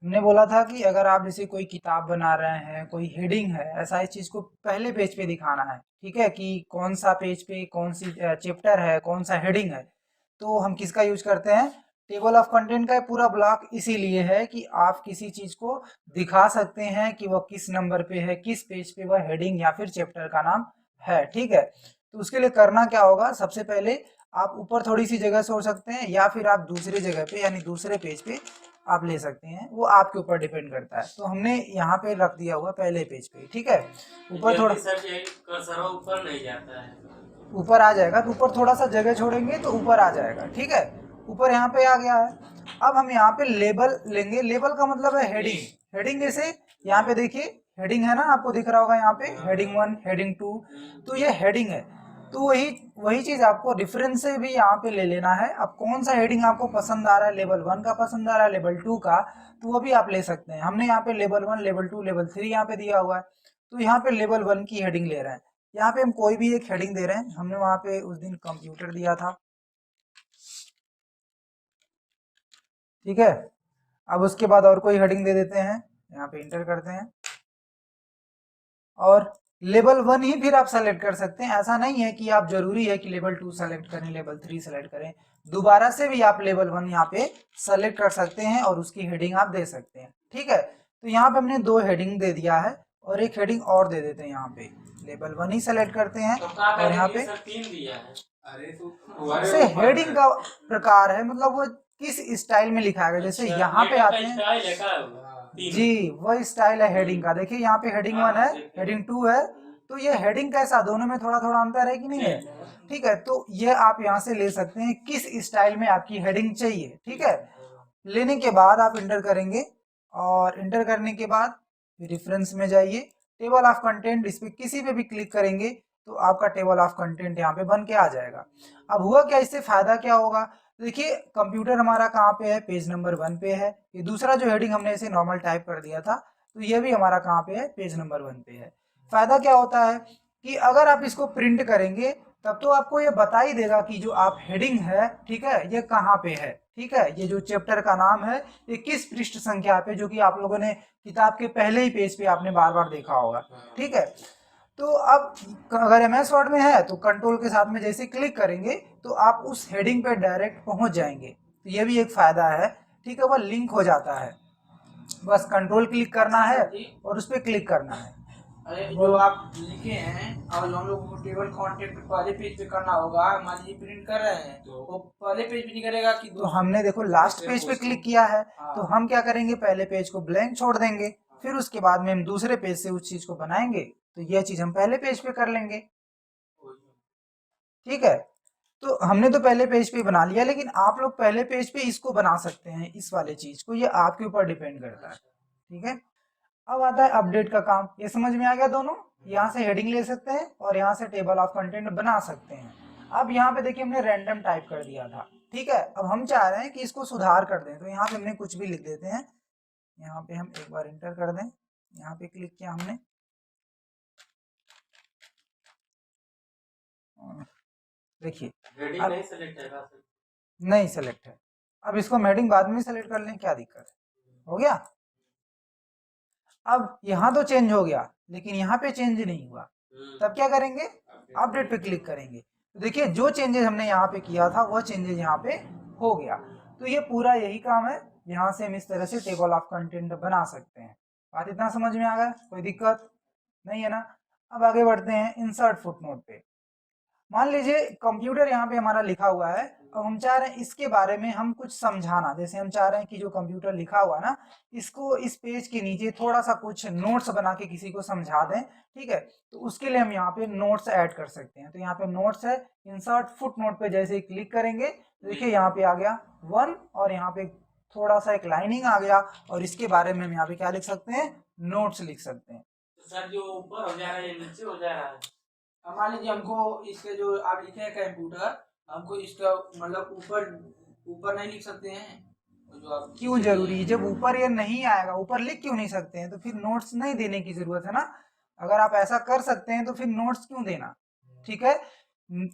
हमने बोला था कि अगर आप जैसे कोई किताब बना रहे हैं, कोई हेडिंग है, ऐसा इस चीज़ को पहले पेज पे दिखाना है, ठीक है, कि कौन सा पेज पे कौन सी चैप्टर है, कौन सा हेडिंग है। तो हम किसका यूज करते हैं, टेबल ऑफ कंटेंट का पूरा ब्लॉक इसीलिए है कि आप किसी चीज को दिखा सकते हैं कि वह किस नंबर पे है, किस पेज पे वह हेडिंग या फिर चैप्टर का नाम है, ठीक है। तो उसके लिए करना क्या होगा, सबसे पहले आप ऊपर थोड़ी सी जगह छोड़ सकते हैं या फिर आप दूसरी जगह पे यानी दूसरे पेज पे आप ले सकते हैं, वो आपके ऊपर डिपेंड करता है। तो हमने यहाँ पे रख दिया हुआ पहले पेज पे, ठीक है। ऊपर थोड़ा जल्दी सर ये कर्सर ऊपर नहीं जाता है। ऊपर आ जाएगा, तो ऊपर थोड़ा सा जगह छोड़ेंगे तो ऊपर आ जाएगा, ठीक है। ऊपर यहाँ पे आ गया है। अब हम यहाँ पे लेबल लेंगे, लेबल का मतलब है हेडिंग। हेडिंग जैसे यहाँ पे देखिए हेडिंग है ना, आपको दिख रहा होगा यहाँ पे हेडिंग 1 हेडिंग 2, तो ये हेडिंग है। तो वही वही चीज आपको रेफरेंस से भी यहाँ पे ले लेना है। अब कौन सा हेडिंग आपको पसंद आ रहा है, लेवल 1 का पसंद आ रहा है, लेवल 2 का, तो वो भी आप ले सकते हैं। हमने यहाँ पे लेवल 1 लेवल 2 लेवल 3 यहाँ पे दिया हुआ है, तो यहाँ पे लेवल 1 की हेडिंग ले रहे हैं। यहाँ पे हम कोई भी एक हेडिंग दे रहे हैं, हमने वहां पे उस दिन कंप्यूटर दिया था, ठीक है। अब उसके बाद और कोई हेडिंग दे देते हैं, यहाँ पे इंटर करते हैं, और लेवल 1 ही फिर आप सेलेक्ट कर सकते हैं। ऐसा नहीं है कि आप जरूरी है कि लेवल 2 सेलेक्ट करें, लेवल 3 सेलेक्ट करें, दोबारा से भी आप लेवल 1 यहाँ पे सेलेक्ट कर सकते हैं और उसकी हेडिंग आप दे सकते हैं, ठीक है। तो यहाँ पे हमने 2 हेडिंग दे दिया है और एक हेडिंग और दे देते हैं, यहाँ पे लेवल 1 ही सेलेक्ट करते हैं तो क्या और कहते यहाँ कि ये पे सर 3 दिया है। अरे तो से हेडिंग का प्रकार है, मतलब वो किस स्टाइल में लिखा है। जैसे अच्छा यहाँ पे लेटर का आते हैं, स्टाइल है क्या वो? जी वही स्टाइल है हेडिंग का। देखिए यहाँ पे हेडिंग 1 हाँ है, देखे। हेडिंग 2 है, तो ये हेडिंग कैसा, दोनों में थोड़ा थोड़ा अंतर है कि नहीं है, ठीक है। तो ये आप यहाँ से ले सकते हैं किस स्टाइल में आपकी हेडिंग चाहिए, ठीक है। लेने के बाद आप इंटर करेंगे और इंटर करने के बाद रेफरेंस में जाइए, टेबल ऑफ कंटेंट, इस पे किसी पे भी क्लिक करेंगे तो आपका टेबल ऑफ कंटेंट यहाँ पे बन के आ जाएगा। अब हुआ क्या, इससे फायदा क्या होगा, देखिए कंप्यूटर हमारा कहाँ पे है, पेज नंबर 1 पे है। ये दूसरा जो हेडिंग हमने इसे नॉर्मल टाइप कर दिया था, तो ये भी हमारा कहाँ पे है, पेज नंबर 1 पे है। फायदा क्या होता है कि अगर आप इसको प्रिंट करेंगे तब तो आपको ये बता ही देगा कि जो आप हेडिंग है, ठीक है, ये कहाँ पे है, ठीक है। ये जो चैप्टर का नाम है ये किस पृष्ठ संख्या पे, जो कि आप लोगों ने किताब के पहले ही पेज पे आपने बार बार देखा होगा, ठीक है। तो अब अगर MS वर्ड में है तो कंट्रोल के साथ में जैसे क्लिक करेंगे तो आप उस हेडिंग पे डायरेक्ट पहुंच जाएंगे। तो ये भी एक फायदा है, ठीक है, वह लिंक हो जाता है। बस कंट्रोल क्लिक करना है और उस पर क्लिक करना है। अरे जो आप लिखे हैं और जो हम लोग को टेबल कंटेंट पहले पेज पे करना होगा, मान लीजिए प्रिंट कर रहे हैं तो वो पहले पेज पे नहीं करेगा कि तो हमने देखो लास्ट पेज पे क्लिक किया है, तो हम क्या करेंगे, पहले पेज को ब्लैंक छोड़ देंगे, फिर उसके बाद में हम दूसरे पेज से उस चीज को बनाएंगे। तो यह चीज हम पहले पेज पे कर लेंगे, ठीक है। तो हमने तो पहले पेज पे बना लिया, लेकिन आप लोग पहले पेज पे इसको बना सकते हैं, इस वाले चीज को, ये आपके ऊपर डिपेंड करता है, ठीक है। अब आता है अपडेट का काम, ये समझ में आ गया दोनों। यहाँ से हेडिंग ले सकते हैं और यहाँ से टेबल ऑफ कंटेंट बना सकते हैं। अब यहाँ पे देखिए हमने रैंडम टाइप कर दिया था, ठीक है। अब हम चाह रहे हैं कि इसको सुधार कर दें, तो यहाँ पे हमने कुछ भी लिख देते हैं। यहाँ पे हम एक बार इंटर कर दें, यहाँ पे क्लिक किया हमने, देखिए हेडिंग अब नहीं सेलेक्ट है सर। नहीं सेलेक्ट है। अब इसको हम हेडिंग बाद में सेलेक्ट कर लें, क्या दिक्कत है, हो गया। अब यहाँ तो चेंज हो गया लेकिन यहाँ पे चेंज नहीं हुआ, तब क्या करेंगे, अपडेट पे क्लिक करेंगे। तो देखिए जो चेंजेस हमने यहाँ पे किया था वह चेंजेस यहाँ पे हो गया। तो ये पूरा यही काम है, यहाँ से हम इस तरह से टेबल ऑफ कंटेंट बना सकते हैं। बात इतना समझ में आ गया, कोई दिक्कत नहीं है ना। अब आगे बढ़ते हैं इंसर्ट फुटनोट पे। मान लीजिए कंप्यूटर यहाँ पे हमारा लिखा हुआ है, अब हम चाह रहे हैं इसके बारे में हम कुछ समझाना, जैसे हम चाह रहे हैं कि जो कंप्यूटर लिखा हुआ है ना, इसको इस पेज के नीचे थोड़ा सा कुछ नोट्स बना के किसी को समझा दें, ठीक है। तो उसके लिए हम यहाँ पे नोट्स ऐड कर सकते हैं। तो यहाँ पे नोट्स है, इंसर्ट फुट नोट पे जैसे ही क्लिक करेंगे तो देखिए यहाँ पे आ गया 1 और यहाँ पे थोड़ा सा एक लाइनिंग आ गया और इसके बारे में हम यहाँ पे क्या लिख सकते हैं, नोट्स लिख सकते हैं। तो सर जो ऊपर हो जा रहा है ये नीचे हो जा रहा है। अब मान लीजिए हमको इसके जो आप लिखे हैं कंप्यूटर, हमको इसका मतलब ऊपर ऊपर नहीं लिख सकते हैं जो आप क्यों जरूरी है, जब ऊपर ये नहीं आएगा, ऊपर लिख क्यों नहीं सकते हैं, तो फिर नोट्स नहीं देने की जरूरत है ना। अगर आप ऐसा कर सकते हैं तो फिर नोट्स क्यों देना, ठीक है।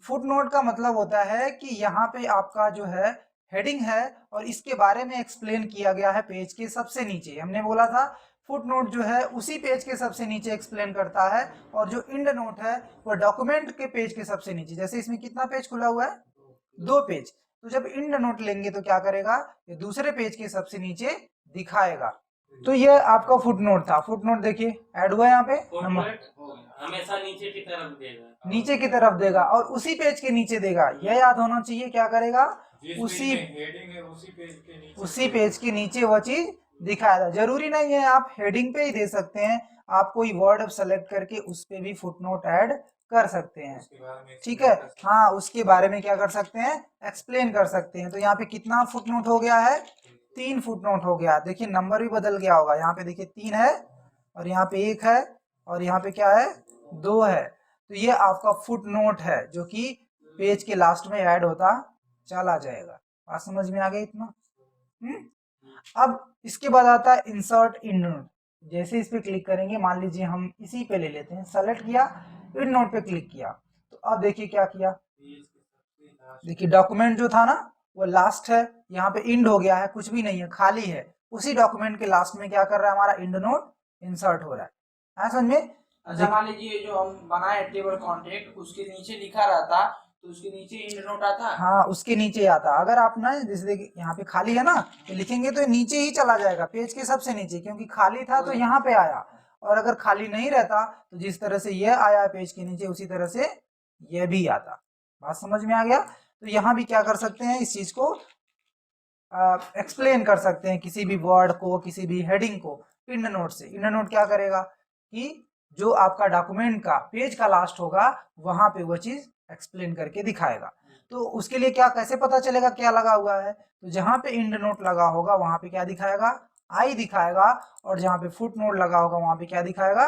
फुट नोट का मतलब होता है कि यहाँ पे आपका जो है हेडिंग है और इसके बारे में एक्सप्लेन किया गया है पेज के सबसे नीचे। हमने बोला था फुटनोट जो है उसी पेज के सबसे नीचे एक्सप्लेन करता है, और जो इंड नोट है वो डॉक्यूमेंट के पेज के सबसे नीचे। जैसे इसमें कितना पेज खुला हुआ है, 2 पेज, तो जब इंड नोट लेंगे तो क्या करेगा, ये दूसरे पेज के सबसे नीचे दिखाएगा। तो ये आपका फुटनोट था। फुटनोट देखिए ऐड हुआ यहाँ पे, नंबर हमेशा नीचे की तरफ देगा, नीचे की तरफ देगा और उसी पेज के नीचे देगा। यह याद होना चाहिए, क्या करेगा, उसी हेडिंग है उसी पेज के नीचे वह चीज दिखाएगा। जरूरी नहीं है आप हेडिंग पे ही दे सकते हैं, आप कोई वर्ड सेलेक्ट करके उस पे भी फुटनोट ऐड कर सकते हैं, ठीक है। हाँ, उसके बारे में क्या कर सकते हैं, एक्सप्लेन कर सकते हैं। तो यहाँ पे कितना फुटनोट हो गया है, 3 फुटनोट हो गया। देखिए नंबर भी बदल गया होगा, यहाँ पे देखिए 3 है और यहाँ पे 1 है और यहाँ पे क्या है, 2 है। तो ये आपका फुटनोट है जो कि पेज के लास्ट में ऐड होता चला जाएगा। बात समझ में आ गई इतना? अब इसके बाद आता है इंसर्ट इंड नोट। जैसे इस पे क्लिक करेंगे, मान लीजिए हम इसी पे ले लेते हैं, सेलेक्ट किया, इंड नोट पे क्लिक किया, तो अब देखिए क्या किया, देखिए डॉक्यूमेंट जो था ना वो लास्ट है, यहाँ पे इंड हो गया है, कुछ भी नहीं है, खाली है। उसी डॉक्यूमेंट के लास्ट में क्या कर रहा है, हमारा इंड नोट इंसर्ट हो रहा है समझ में? अच्छा मान लीजिए जो हम बनाए टेबल कॉन्टेक्ट उसके नीचे लिखा रहता तो उसके नीचे इंड नोट आता। हाँ, उसके नीचे आता। अगर आप ना जैसे देखिए यहाँ पे खाली है ना, तो लिखेंगे तो नीचे ही चला जाएगा, पेज के सबसे नीचे, क्योंकि खाली था तो यहाँ पे आया। और अगर खाली नहीं रहता तो जिस तरह से ये आया पेज के नीचे, उसी तरह से ये भी आता। बात समझ में आ गया? तो यहाँ भी क्या कर सकते हैं, इस चीज को एक्सप्लेन कर सकते हैं, किसी भी वर्ड को, किसी भी हेडिंग को इंड नोट से। इंड नोट क्या करेगा कि जो आपका डॉक्यूमेंट का पेज का लास्ट होगा वहां पे वो चीज एक्सप्लेन करके दिखाएगा। तो उसके लिए क्या, कैसे पता चलेगा क्या लगा हुआ है, तो जहां पे इंड नोट लगा होगा वहां पे क्या दिखाएगा, आई दिखाएगा, और जहां पे फुट नोट लगा होगा वहां पे क्या दिखाएगा,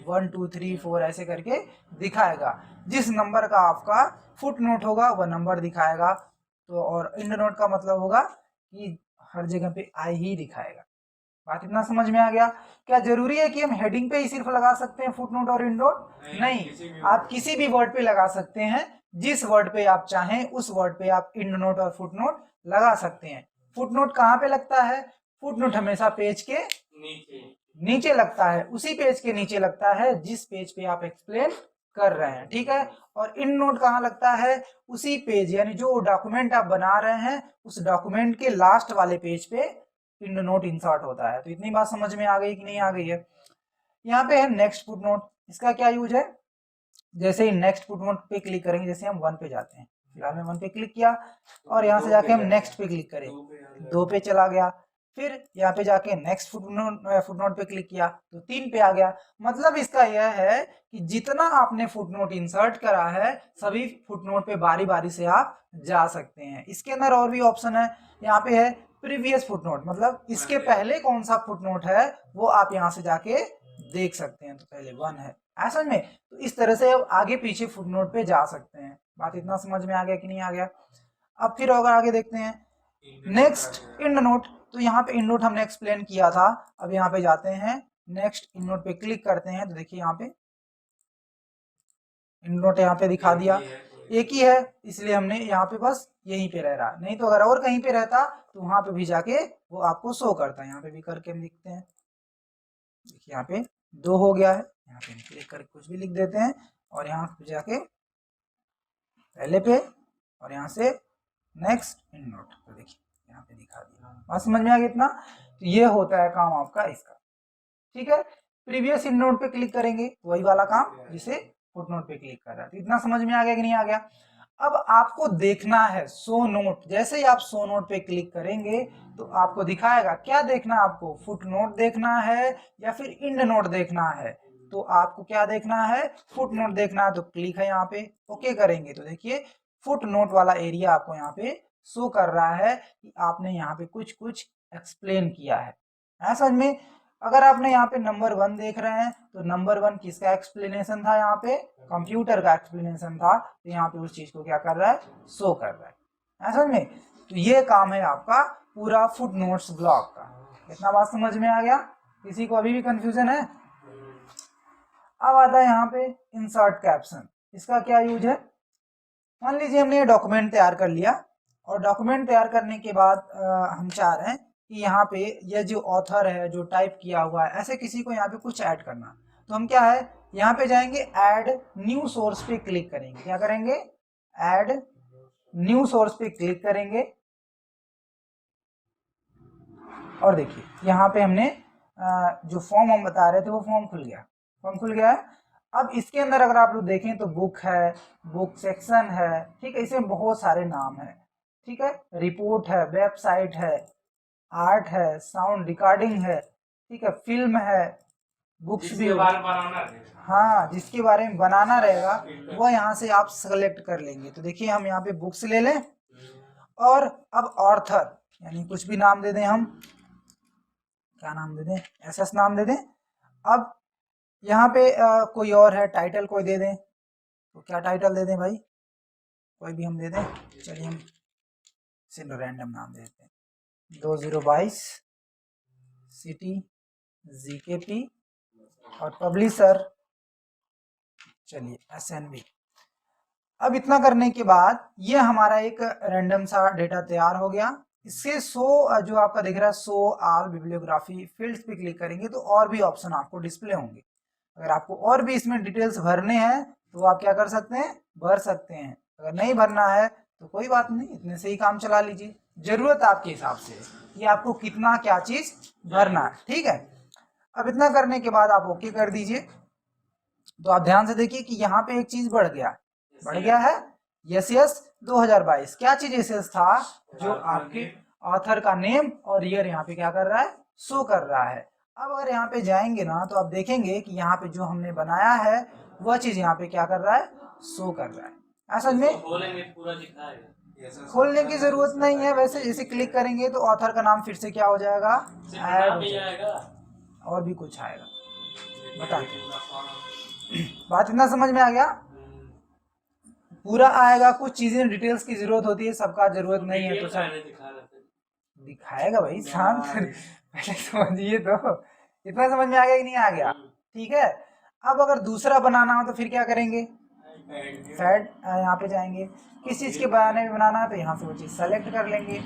1 2 3 4 ऐसे करके दिखाएगा। जिस नंबर का आपका फुट नोट होगा वह नंबर दिखाएगा। तो और इंड नोट का मतलब होगा कि हर जगह पे आई ही दिखाएगा। बात इतना समझ में आ गया? क्या जरूरी है कि हम हेडिंग पे ही सिर्फ लगा सकते हैं फुटनोट और इंड नोट? नहीं, आप किसी भी वर्ड पे लगा सकते हैं। जिस वर्ड पे आप चाहें उस वर्ड पे आप इंड नोट और फुटनोट लगा सकते हैं। फुटनोट कहाँ पे लगता है? फुटनोट हमेशा पेज के नीचे लगता है, उसी पेज के नीचे लगता है जिस पेज पे आप एक्सप्लेन कर रहे हैं, ठीक है। और इंड नोट कहाँ लगता है? उसी पेज, यानी जो डॉक्यूमेंट आप बना रहे हैं उस डॉक्यूमेंट के लास्ट वाले पेज पे इंड नोट इंसर्ट होता है। तो इतनी बात समझ में आ गई कि नहीं आ गई है? यहाँ पे है नेक्स्ट फुटनोट। इसका क्या यूज है? जैसे ही नेक्स्ट फुटनोट पे क्लिक करेंगे, जैसे हम 1 पे जाते हैं, फिलहाल में 1 पे क्लिक किया और यहाँ से जाके हम नेक्स्ट पे क्लिक करें, 2 पे चला गया। फिर यहाँ पे जाके नेक्स्ट फुटनोट पे क्लिक किया तो 3 पे आ गया। मतलब इसका यह है कि जितना आपने फुटनोट इंसर्ट करा है सभी फुटनोट पे बारी बारी से आप जा सकते हैं। इसके अंदर और भी ऑप्शन है, यहाँ पे है प्रीवियस फुटनोट, मतलब इसके पहले कौन सा फुटनोट है वो आप यहाँ से जाके देख सकते हैं। तो पहले 1 है ऐसा में, तो इस तरह से आप आगे पीछे फुटनोट पे जा सकते हैं। बात इतना समझ में आ गया कि नहीं आ गया? अब फिर अगर आगे देखते हैं नेक्स्ट इंड नोट। तो यहाँ पे इंड नोट हमने एक्सप्लेन किया था। अब यहाँ पे जाते हैं नेक्स्ट इंड नोट पे क्लिक करते हैं, तो देखिए यहाँ पे इंड नोट यहाँ पे दिखा दिया, एक ही है इसलिए हमने यहाँ पे बस यहीं पे रह रहा। नहीं तो अगर और कहीं पे रहता तो वहां पे भी जाके वो आपको शो करता है। यहाँ पे भी करके हम लिखते हैं, देखिए यहाँ पे 2 हो गया है। यहाँ पे क्लिक करके कुछ भी लिख देते हैं और यहाँ पे जाके पहले पे और यहाँ से नेक्स्ट इंड नोट, तो देखिए यहाँ पे दिखा दिया। बात समझ में आ गया इतना? तो ये होता है काम आपका इसका, ठीक है। प्रीवियस इंड नोट पे क्लिक करेंगे वही वाला काम जिसे फुटनोट पे क्लिक कर रहा है। तो इतना समझ में आ गया कि नहीं आ गया? अब आपको देखना है शो नोट। जैसे ही आप शो नोट पे क्लिक करेंगे तो आपको दिखाएगा, क्या देखना है आपको, फुट नोट देखना है या फिर इंड नोट देखना है? तो आपको क्या देखना है, फुट नोट देखना है। तो क्लिक है यहाँ पे, ओके करेंगे तो देखिए फुट नोट वाला एरिया आपको यहाँ पे शो कर रहा है कि आपने यहाँ पे कुछ कुछ एक्सप्लेन किया है समझ में? अगर आपने यहाँ पे नंबर 1 देख रहे हैं तो नंबर 1 किसका एक्सप्लेनेशन था, यहाँ पे कंप्यूटर का एक्सप्लेनेशन था। तो यहाँ पे उस चीज को क्या कर रहा है, शो कर रहा है समझ में? तो ये काम है आपका पूरा फुट नोट्स ब्लॉक का। इतना बात समझ में आ गया? किसी को अभी भी कंफ्यूजन है? अब आता है यहाँ पे इंसर्ट कैप्शन। इसका क्या यूज है? मान लीजिए हमने ये डॉक्यूमेंट तैयार कर लिया और डॉक्यूमेंट तैयार करने के बाद हम चाह रहे हैं कि यहाँ पे ये जो ऑथर है जो टाइप किया हुआ है ऐसे किसी को यहाँ पे कुछ ऐड करना। तो हम क्या है यहाँ पे जाएंगे ऐड न्यू सोर्स पे क्लिक करेंगे। क्या करेंगे? ऐड न्यू सोर्स पे क्लिक करेंगे और देखिए यहाँ पे हमने जो फॉर्म हम बता रहे थे वो फॉर्म खुल गया। फॉर्म खुल गया है। अब इसके अंदर अगर आप लोग देखें तो बुक है, बुक सेक्शन है, ठीक है, इसमें बहुत सारे नाम है, ठीक है, रिपोर्ट है, वेबसाइट है, आर्ट है, साउंड रिकॉर्डिंग है, ठीक है, फिल्म है, बुक्स भी, हाँ जिसके बारे में बनाना रहेगा वो यहाँ से आप सेलेक्ट कर लेंगे। तो देखिए हम यहाँ पे बुक्स ले लें और अब ऑथर यानी कुछ भी नाम दे दें, हम क्या नाम दे दें, एसएस नाम दे दें। अब यहाँ पे कोई और है, टाइटल कोई दे दें, तो क्या टाइटल दे दें भाई, कोई भी हम दे दें। चलिए हम सिर्फ रैंडम नाम दे देते हैं, 2022 सिटी जीकेपी और पब्लिशर चलिए एसएनबी। अब इतना करने के बाद ये हमारा एक रैंडम सा डेटा तैयार हो गया। इससे शो जो आपका दिख रहा है शो ऑल बिब्लियोग्राफी फील्ड्स पे क्लिक करेंगे तो और भी ऑप्शन आपको डिस्प्ले होंगे। अगर आपको और भी इसमें डिटेल्स भरने हैं तो आप क्या कर सकते हैं, भर सकते हैं। अगर नहीं भरना है तो कोई बात नहीं, इतने से ही काम चला लीजिए, जरूरत आपके हिसाब से कि आपको कितना क्या चीज भरना है, ठीक है। अब इतना करने के बाद आप ओके कर दीजिए। तो आप ध्यान से देखिए कि यहाँ पे एक चीज बढ़ गया है यस 2022। क्या चीज यस था? जो आपके ऑथर का नेम और ईयर यहाँ पे क्या कर रहा है, शो कर रहा है। अब अगर यहाँ पे जाएंगे ना तो आप देखेंगे कि यहाँ पे जो हमने बनाया है वह चीज यहाँ पे क्या कर रहा है, शो कर रहा है। असल में खोलने की जरूरत नहीं है, वैसे जैसे क्लिक करेंगे तो ऑथर का नाम फिर से क्या हो जाएगा, ऐड हो जाएगा और भी कुछ आएगा। बता बात इतना समझ में आ गया? पूरा आएगा, कुछ चीजें डिटेल्स की जरूरत होती है, सबका जरूरत नहीं है तो सब दिखाएगा भाई, शांत पहले समझिए तो। इतना समझ में आ गया कि नहीं आ गया? ठीक है। अब अगर दूसरा बनाना हो तो फिर क्या करेंगे, फैड यहाँ पे जाएंगे, किस चीज के बारे में बनाना है तो यहाँ से वो चीज सेलेक्ट कर लेंगे।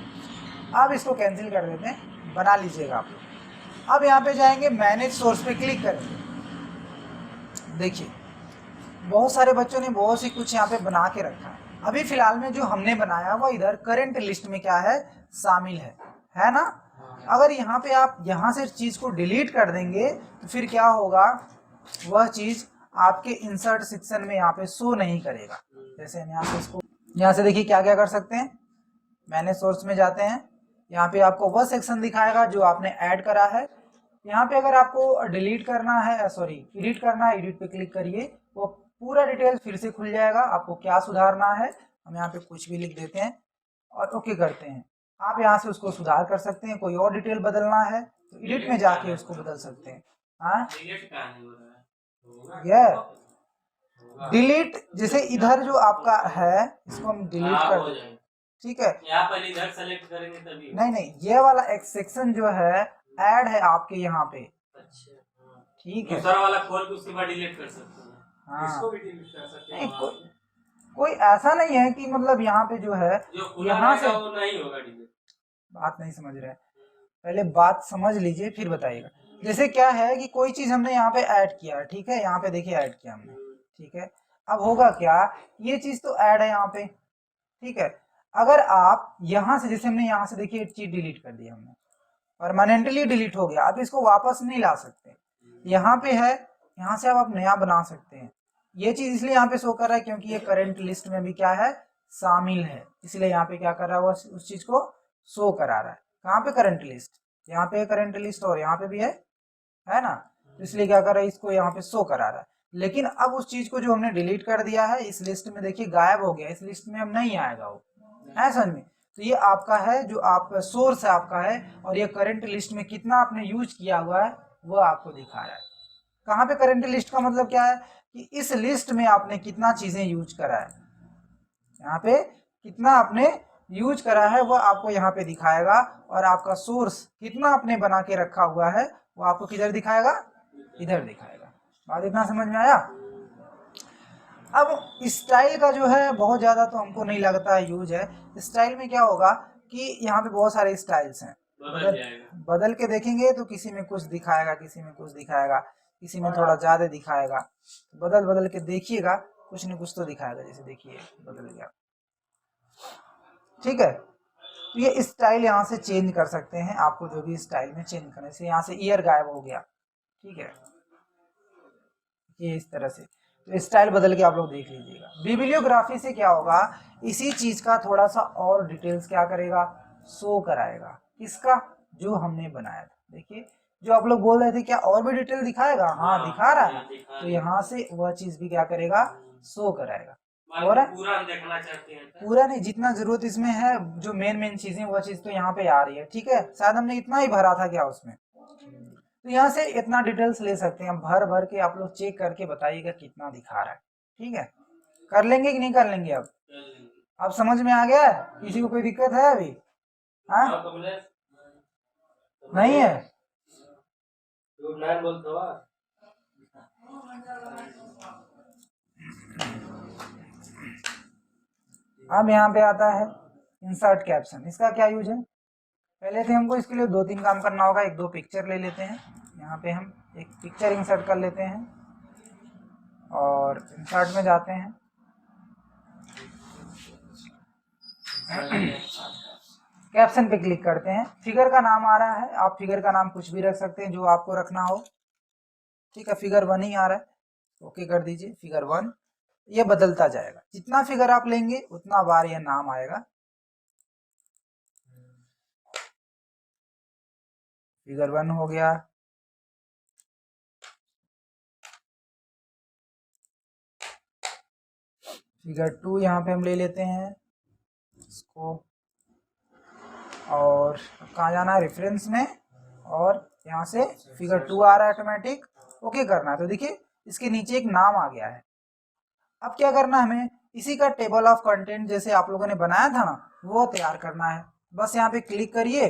अब इसको कैंसिल कर देते हैं, बना लीजिएगा आप लोग। अब यहाँ पे जाएंगे मैनेज सोर्स पे क्लिक करेंगे। देखिए बहुत सारे बच्चों ने बहुत सी कुछ यहाँ पे बना के रखा है। अभी फिलहाल में जो हमने बनाया वो इधर करंट लिस्ट में क्या है, शामिल है ना। अगर यहाँ पे आप यहाँ से चीज को डिलीट कर देंगे तो फिर क्या होगा, वह चीज आपके इंसर्ट सेक्शन में यहाँ पे शो नहीं करेगा। जैसे हम यहाँ से इसको यहाँ से देखिए क्या क्या कर सकते हैं, मैनेज सोर्स में जाते हैं, यहाँ पे आपको वह सेक्शन दिखाएगा जो आपने ऐड करा है। यहाँ पे अगर आपको डिलीट करना है, सॉरी एडिट करना है, एडिट पे क्लिक करिए, वो पूरा डिटेल फिर से खुल जाएगा। आपको क्या सुधारना है हम यहाँ पे कुछ भी लिख देते हैं और ओके करते हैं। आप यहाँ से उसको सुधार कर सकते हैं, कोई और डिटेल बदलना है तो एडिट में जाके उसको बदल सकते हैं। हाँ ये डिलीट, जैसे इधर जो आपका है इसको हम डिलीट कर देते हैं, ठीक है। यहाँ पर इधर सेलेक्ट करेंगे तभी नहीं ये वाला एक सेक्शन जो है ऐड है आपके यहाँ पे, ठीक है। दूसरा वाला खोल के उसके बाद डिलीट कर सकते हैं। हाँ इसको भी डिलीट कर सकते हैं। नहीं, कोई ऐसा नहीं है कि मतलब यहाँ पे जो है यहाँ से वो नहीं होगा डिलीट। बात नहीं समझ रहे, पहले बात समझ लीजिए फिर बताइएगा। जैसे क्या है कि कोई चीज हमने यहाँ पे ऐड किया, ठीक है, यहाँ पे देखिए ऐड किया हमने, ठीक है। अब होगा क्या, ये चीज तो ऐड है यहाँ पे, ठीक है। अगर आप यहाँ से, जैसे हमने यहाँ से देखिए चीज डिलीट कर दिया हमने, परमानेंटली डिलीट हो गया, अब इसको वापस नहीं ला सकते। यहाँ पे है, यहाँ से अब आप नया बना सकते हैं। ये चीज इसलिए यहाँ पे शो कर रहा है क्योंकि ये करंट लिस्ट में भी क्या है, शामिल है, इसलिए यहाँ पे क्या कर रहा है, वो उस चीज को शो करा रहा है। कहाँ पे करंट लिस्ट, यहाँ पे करंट लिस्ट और यहाँ पे भी है ना, तो इसलिए क्या कर रहा है, इसको यहाँ पे शो करा रहा है। लेकिन अब उस चीज को जो हमने डिलीट कर दिया है इस लिस्ट में देखिए गायब हो गया, इस लिस्ट में अब नहीं आएगा वो, है समझ में। तो ये आपका है जो आप सोर्स है आपका है, और ये करंट लिस्ट में कितना आपने यूज किया हुआ है वो आपको दिखा रहा है। कहाँ पे करंट लिस्ट का मतलब क्या है कि इस लिस्ट में आपने कितना चीजें यूज करा है, यहाँ पे कितना आपने यूज करा है वो आपको यहाँ पे दिखाएगा, और आपका सोर्स कितना आपने बना के रखा हुआ है वो आपको किधर दिखाएगा, इधर दिखाएगा। बात इतना समझ में आया? अब स्टाइल का जो है बहुत ज़्यादा तो हमको नहीं लगता है यूज है। स्टाइल में क्या होगा कि यहाँ पे बहुत सारे स्टाइल्स हैं, बदल जाएगा। बदल के देखेंगे तो किसी में कुछ दिखाएगा, किसी में कुछ दिखाएगा, किसी में थोड़ा ज़्यादा दिखाएगा। बदल बदल के देखिएगा, कुछ न कुछ तो दिखाएगा। जैसे देखिए बदल गया, ठीक है। तो ये स्टाइल यहाँ से चेंज कर सकते हैं, आपको जो भी स्टाइल में चेंज करने से। यहाँ से ईयर गायब हो गया, ठीक है, ये इस तरह से। तो स्टाइल बदल के आप लोग देख लीजिएगा। बिब्लियोग्राफी से क्या होगा, इसी चीज का थोड़ा सा और डिटेल्स क्या करेगा, शो कराएगा। किसका, जो हमने बनाया था। देखिए जो आप लोग बोल रहे थे क्या और भी डिटेल दिखाएगा, हाँ दिखा रहा है ना। तो यहाँ से वह चीज भी क्या करेगा, शो कराएगा। और पूरा हम देखना चाहते हैं तो? पूरा नहीं, जितना जरूरत इसमें है, जो मेन मेन चीजें वह चीज तो यहाँ पे आ रही है, ठीक है। शायद हमने इतना ही भरा था क्या उसमें। तो यहाँ से इतना डिटेल्स ले सकते हैं, भर भर के आप लोग चेक करके बताइएगा कितना दिखा रहा है, ठीक है। कर लेंगे कि नहीं कर लेंगे अब? अब समझ में आ गया है? किसी को कोई दिक्कत है अभी? हाँ नहीं है? अब यहाँ पे आता है इंसर्ट कैप्शन। इसका क्या यूज है, पहले थे हमको इसके लिए 2-3 काम करना होगा। एक दो पिक्चर ले लेते हैं, यहाँ पे हम एक पिक्चर इंसर्ट कर लेते हैं और इंसर्ट में जाते हैं। कैप्शन पे क्लिक करते हैं, फिगर का नाम आ रहा है, आप फिगर का नाम कुछ भी रख सकते हैं जो आपको रखना हो, ठीक है। फिगर 1 ही आ रहा है, ओके कर दीजिए, फिगर 1। ये बदलता जाएगा, जितना फिगर आप लेंगे उतना बार ये नाम आएगा। फिगर 1 हो गया, फिगर 2 यहाँ पे हम ले लेते हैं इसको, और कहाँ जाना है, रेफरेंस में, और यहाँ से फिगर 2 आ रहा है ऑटोमेटिक, ओके करना है। तो देखिए इसके नीचे एक नाम आ गया है। अब क्या करना है हमें, इसी का टेबल ऑफ कंटेंट जैसे आप लोगों ने बनाया था ना, वो तैयार करना है। बस यहाँ पे क्लिक करिए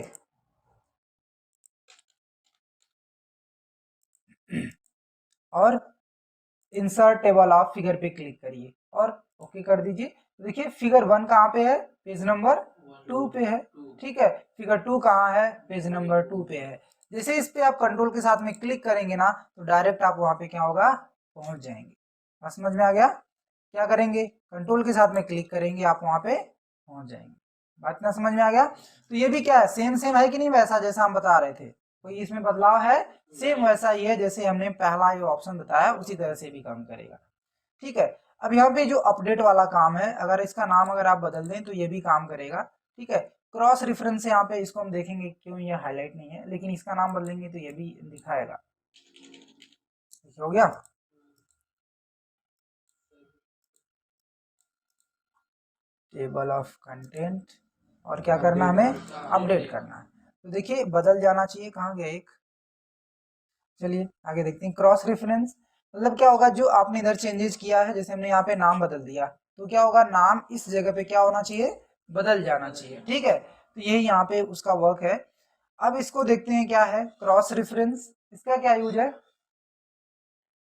और इंसर्ट टेबल ऑफ फिगर पे क्लिक करिए और ओके कर दीजिए। तो देखिए फिगर 1 कहाँ पे है, पेज नंबर 2 पे है, ठीक है। फिगर 2 कहाँ है, पेज नंबर 2 पे है। जैसे इस पे आप कंट्रोल के साथ में क्लिक करेंगे ना, तो डायरेक्ट आप वहां पे क्या होगा, पहुंच जाएंगे। बस समझ में आ गया? क्या करेंगे, कंट्रोल के साथ में क्लिक करेंगे, आप वहां पे पहुंच जाएंगे। बात ना समझ में आ गया? तो ये भी क्या है, सेम सेम है कि नहीं, वैसा जैसा हम बता रहे थे, कोई इसमें बदलाव है? सेम वैसा ही है जैसे हमने पहला ये ऑप्शन बताया, उसी तरह से भी काम करेगा, ठीक है। अब यहाँ पे जो अपडेट वाला काम है, अगर इसका नाम अगर आप बदल दें तो ये भी काम करेगा, ठीक है। क्रॉस रेफरेंस यहाँ पे इसको हम देखेंगे क्यों ये हाईलाइट नहीं है, लेकिन इसका नाम बदलेंगे तो ये भी दिखाएगा। हो गया, टेबल ऑफ कंटेंट, और क्या करना हमें, अपडेट करना है। तो देखिए बदल जाना चाहिए, कहाँ गया एक, चलिए आगे देखते हैं। क्रॉस रेफरेंस मतलब क्या होगा, जो आपने इधर चेंजेस किया है, जैसे हमने यहाँ पे नाम बदल दिया, तो क्या होगा, नाम इस जगह पे क्या होना चाहिए, बदल जाना चाहिए, ठीक है। तो यही यहाँ पे उसका वर्क है। अब इसको देखते हैं क्या है क्रॉस रेफरेंस, इसका क्या यूज है।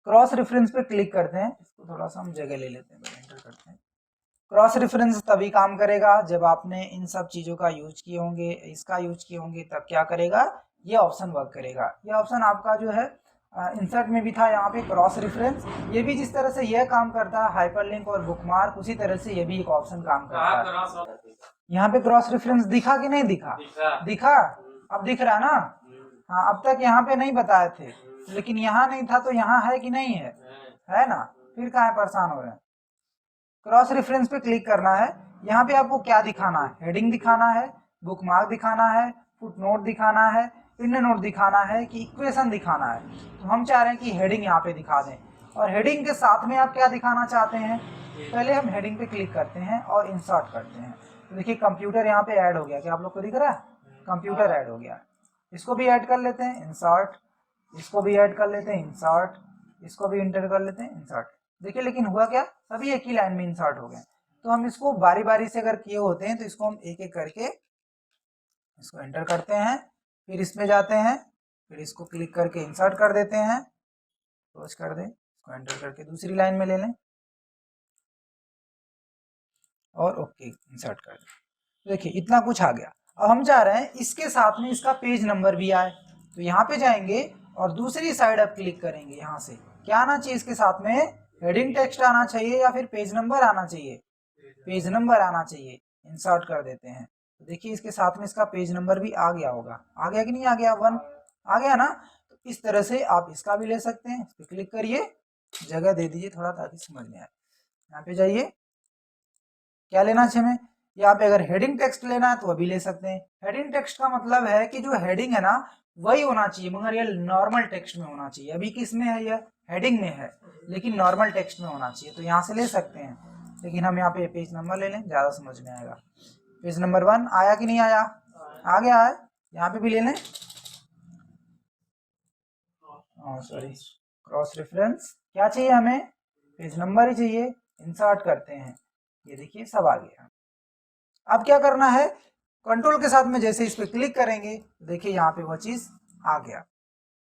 क्रॉस रेफरेंस पे क्लिक करते हैं, इसको थोड़ा सा हम जगह ले लेते हैं, एंटर करते हैं। क्रॉस रेफरेंस तभी काम करेगा जब आपने इन सब चीजों का यूज किए होंगे, इसका यूज किए होंगे, तब क्या करेगा, ये ऑप्शन वर्क करेगा। ये ऑप्शन आपका जो है इंसर्ट में भी था, यहाँ पे क्रॉस रेफरेंस। ये भी जिस तरह से यह काम करता है हाइपरलिंक और बुकमार्क, उसी तरह से ये भी एक ऑप्शन काम करता है। यहाँ पे क्रॉस रेफरेंस दिखा कि नहीं दिखा, दिखा, अब दिख रहा है ना। हाँ, अब तक यहाँ पे नहीं बताए थे, लेकिन यहाँ नहीं था, तो यहाँ है कि नहीं है ना, फिर कहाँ परेशान हो रहे हैं। क्रॉस रेफरेंस पे क्लिक करना है। यहाँ पे आपको क्या दिखाना है, हेडिंग दिखाना है, बुकमार्क दिखाना है, फुटनोट दिखाना है, इंड नोट दिखाना है, कि इक्वेशन दिखाना है। तो हम चाह रहे हैं कि हेडिंग यहाँ पे दिखा दें, और हेडिंग के साथ में आप क्या दिखाना चाहते हैं। पहले हम हेडिंग पे क्लिक करते हैं और इंसर्ट करते हैं। तो देखिए कंप्यूटर यहाँ पे ऐड हो गया, क्या आप लोग को दिख रहा है, कंप्यूटर ऐड हो गया। इसको भी ऐड कर लेते हैं, इंसर्ट, इसको भी ऐड कर लेते हैं, इंसर्ट, इसको भी इंटर कर लेते हैं, इंसर्ट। देखिए लेकिन हुआ क्या, सभी एक ही लाइन में इंसर्ट हो गए। तो हम इसको बारी बारी से अगर किए होते हैं, तो इसको हम एक एक करके इसको एंटर करते हैं, फिर इसमें जाते हैं, फिर इसको क्लिक करके इंसर्ट कर देते हैं, क्लोज कर दें, इसको एंटर करके दूसरी लाइन में ले लें, और ओके इंसर्ट कर दें। देखिए इतना कुछ आ गया। अब हम चाह रहे हैं इसके साथ में इसका पेज नंबर भी आए, तो यहाँ पे जाएंगे और दूसरी साइड अब क्लिक करेंगे। यहाँ से क्या आना चाहिए इसके साथ में, हेडिंग टेक्स्ट आना चाहिए या फिर पेज नंबर आना चाहिए, पेज नंबर आना चाहिए। इंसर्ट कर देते हैं, तो देखिए इसके साथ में इसका पेज नंबर भी आ गया होगा, आ गया कि नहीं आ गया, 1 आ गया ना। तो इस तरह से आप इसका भी ले सकते हैं। इस पर क्लिक करिए, जगह दे दीजिए थोड़ा ताकि समझ में आए। यहाँ पे जाइए, क्या लेना चाहिए हमें, यहाँ पे अगर हेडिंग टेक्स्ट लेना है तो अभी ले सकते हैं। हेडिंग टेक्स्ट का मतलब है कि जो हेडिंग है ना वही होना चाहिए, मगर ये नॉर्मल टेक्स्ट में होना चाहिए। अभी किस में है, यह हेडिंग में है लेकिन नॉर्मल टेक्स्ट में होना चाहिए, तो यहाँ से ले सकते हैं। लेकिन हम यहाँ पे पेज नंबर ले लें, ज़्यादा समझ में आएगा। पेज नंबर 1 आया कि नहीं आया, आ गया है। यहाँ पे भी ले लें, सॉरी क्रॉस रेफरेंस क्या चाहिए हमें, पेज नंबर ही चाहिए। इंसर्ट करते हैं, ये देखिए सब आ गया। अब क्या करना है, कंट्रोल के साथ में जैसे इस पे क्लिक करेंगे देखिए यहाँ पे वो चीज आ गया।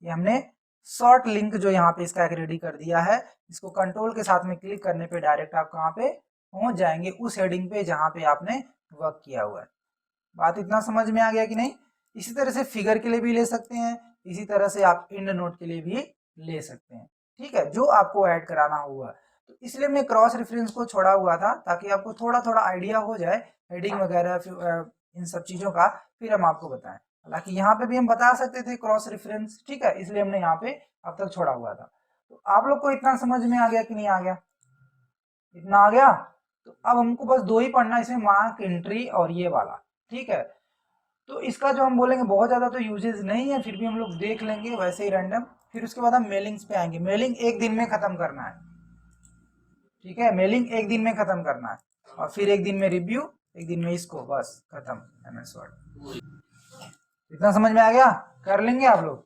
ये हमने शॉर्ट लिंक जो यहाँ पे इसका एक रेडी कर दिया है, इसको कंट्रोल के साथ में क्लिक करने पे डायरेक्ट आप कहाँ पे पहुंच जाएंगे, उस हेडिंग पे जहाँ पे आपने वर्क किया हुआ है। बात इतना समझ में आ गया कि नहीं। इसी तरह से फिगर के लिए भी ले सकते हैं, इसी तरह से आप इंड नोट के लिए भी ले सकते हैं, ठीक है, जो आपको ऐड कराना होगा। तो इसलिए मैं क्रॉस रेफरेंस को छोड़ा हुआ था ताकि आपको थोड़ा थोड़ा आइडिया हो जाए हेडिंग वगैरह इन सब चीज़ों का, फिर हम आपको बताएं। हालांकि यहाँ पे भी हम बता सकते थे क्रॉस रेफरेंस, ठीक है, इसलिए हमने यहाँ पे अब तक छोड़ा हुआ था। तो आप लोग को इतना समझ में आ गया कि नहीं आ गया, इतना आ गया। तो अब हमको बस 2 ही पढ़ना है इसमें, मार्क एंट्री और ये वाला, ठीक है। तो इसका जो हम बोलेंगे बहुत ज़्यादा तो यूजेस नहीं है, फिर भी हम लोग देख लेंगे वैसे ही रैंडम। फिर उसके बाद हम मेलिंग्स पे आएंगे। मेलिंग 1 दिन में ख़त्म करना है, ठीक है, मेलिंग 1 दिन में ख़त्म करना है, और फिर 1 दिन में रिव्यू, 1 दिन में इसको, बस खत्म MS वर्ड। इतना समझ में आ गया, कर लेंगे आप लोग।